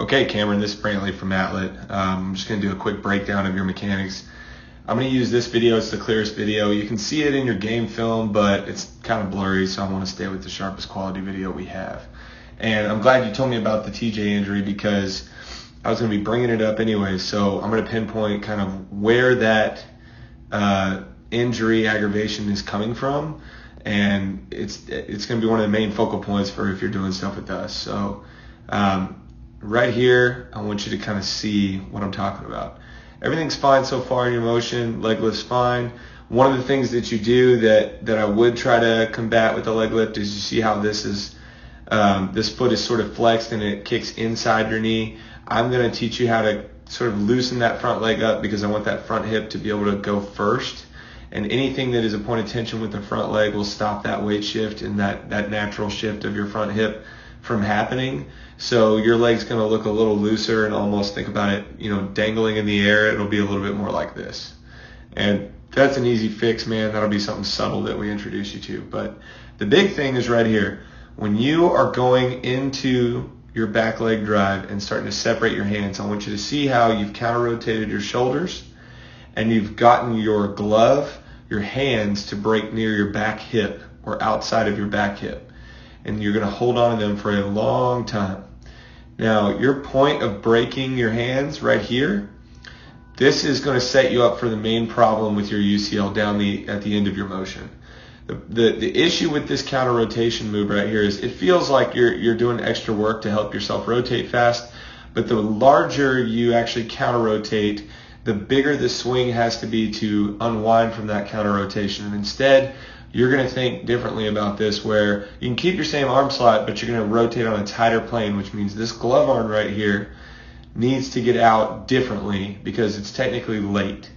Okay, Cameron, this is Brantley from Atlet. I'm just going to do a quick breakdown of your mechanics. I'm going to use this video. It's the clearest video. You can see it in your game film, but it's kind of blurry, so I want to stay with the sharpest quality video we have. And I'm glad you told me about the TJ injury because I was going to be bringing it up anyway, so I'm going to pinpoint kind of where that injury aggravation is coming from, and it's going to be one of the main focal points for if you're doing stuff with us. So right here, I want you to kind of see what I'm talking about. Everything's fine so far in your motion. Leg lift's fine. One of the things that you do that I would try to combat with the leg lift is you see how this is this foot is sort of flexed and it kicks inside your knee. I'm going to teach you how to sort of loosen that front leg up because I want that front hip to be able to go first. And anything that is a point of tension with the front leg will stop that weight shift and that natural shift of your front hip from happening. So your leg's going to look a little looser and almost, think about it, dangling in the air. It'll be a little bit more like this. And that's an easy fix, man. That'll be something subtle that we introduce you to. But the big thing is right here. When you are going into your back leg drive and starting to separate your hands, I want you to see how you've counter-rotated your shoulders and you've gotten your glove, your hands to break near your back hip or outside of your back hip. And you're going to hold on to them for a long time. Now, your point of breaking your hands right here, this is going to set you up for the main problem with your UCL at the end of your motion. The issue with this counter rotation move right here is it feels like you're doing extra work to help yourself rotate fast, but the larger you actually counter rotate, the bigger the swing has to be to unwind from that counter rotation. And instead, you're going to think differently about this, where you can keep your same arm slot, but you're going to rotate on a tighter plane, which means this glove arm right here needs to get out differently because it's technically late.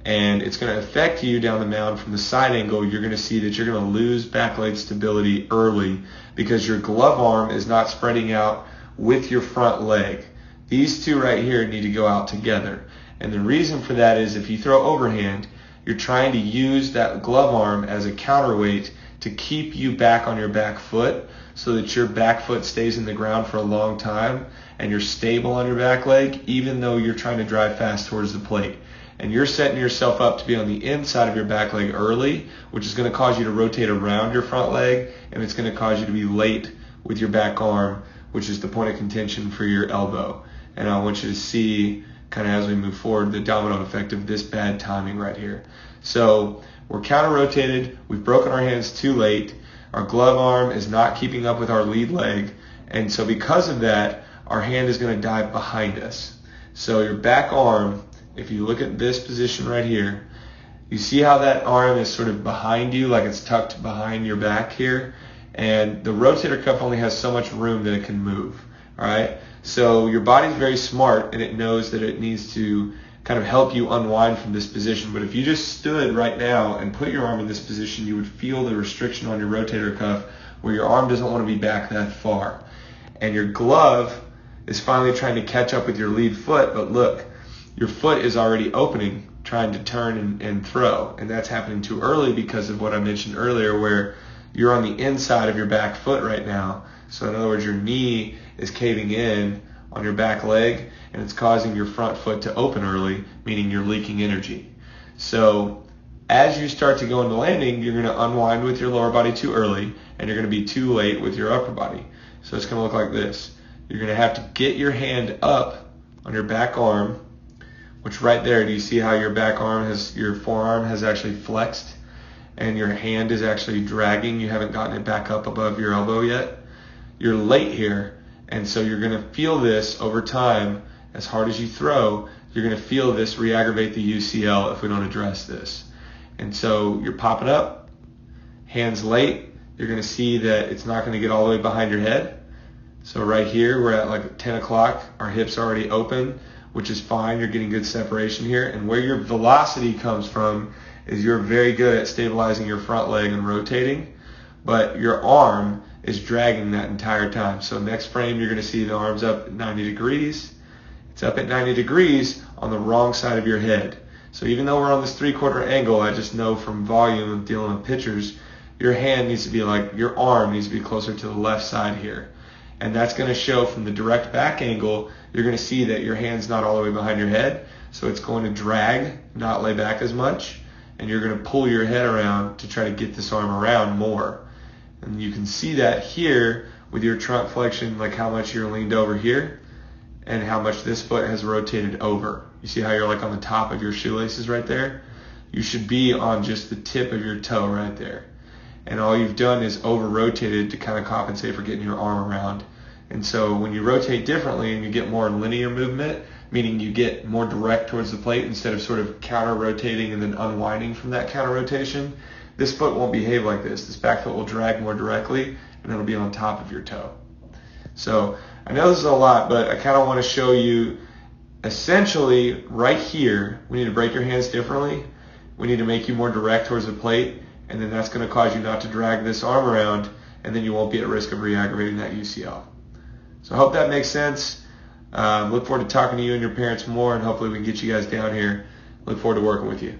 And it's going to affect you down the mound from the side angle. You're going to see that you're going to lose back leg stability early because your glove arm is not spreading out with your front leg. These two right here need to go out together. And the reason for that is if you throw overhand, you're trying to use that glove arm as a counterweight to keep you back on your back foot so that your back foot stays in the ground for a long time and you're stable on your back leg even though you're trying to drive fast towards the plate. And you're setting yourself up to be on the inside of your back leg early, which is going to cause you to rotate around your front leg, and it's going to cause you to be late with your back arm, which is the point of contention for your elbow. And I want you to see, kind of as we move forward, the domino effect of this bad timing right here. So we're counter-rotated. We've broken our hands too late. Our glove arm is not keeping up with our lead leg. And so because of that, our hand is going to dive behind us. So your back arm, if you look at this position right here, you see how that arm is sort of behind you, like it's tucked behind your back here. And the rotator cuff only has so much room that it can move. All right? So your body's very smart, and it knows that it needs to kind of help you unwind from this position. But if you just stood right now and put your arm in this position, you would feel the restriction on your rotator cuff where your arm doesn't want to be back that far. And your glove is finally trying to catch up with your lead foot, but look, your foot is already opening, trying to turn and throw. And that's happening too early because of what I mentioned earlier, where you're on the inside of your back foot right now. So in other words, your knee is caving in on your back leg, and it's causing your front foot to open early, meaning you're leaking energy. So as you start to go into landing, you're going to unwind with your lower body too early, and you're going to be too late with your upper body. So it's going to look like this. You're going to have to get your hand up on your back arm, which right there, do you see how your back arm your forearm has actually flexed and your hand is actually dragging? You haven't gotten it back up above your elbow yet. You're late here, and so you're going to feel this over time. As hard as you throw, you're going to feel this re-aggravate the UCL if we don't address this. And so you're popping up, hands late. You're going to see that it's not going to get all the way behind your head. So right here, we're at like 10 o'clock. Our hips are already open, which is fine. You're getting good separation here. And where your velocity comes from is you're very good at stabilizing your front leg and rotating, but your arm is dragging that entire time. So next frame, you're going to see the arm's up at 90 degrees. It's up at 90 degrees on the wrong side of your head. So even though we're on this 3/4 angle, I just know from volume of dealing with pitchers, your hand needs to be your arm needs to be closer to the left side here. And that's going to show from the direct back angle, you're going to see that your hand's not all the way behind your head. So it's going to drag, not lay back as much. And you're going to pull your head around to try to get this arm around more. And you can see that here with your trunk flexion, like how much you're leaned over here and how much this foot has rotated over. You see how you're like on the top of your shoelaces right there? You should be on just the tip of your toe right there. And all you've done is over-rotated to kind of compensate for getting your arm around. And so when you rotate differently and you get more linear movement, meaning you get more direct towards the plate instead of sort of counter-rotating and then unwinding from that counter-rotation, this foot won't behave like this. This back foot will drag more directly and it'll be on top of your toe. So I know this is a lot, but I kind of want to show you essentially right here, we need to break your hands differently. We need to make you more direct towards the plate, and then that's going to cause you not to drag this arm around, and then you won't be at risk of re-aggravating that UCL. So I hope that makes sense. Look forward to talking to you and your parents more, and hopefully we can get you guys down here. Look forward to working with you.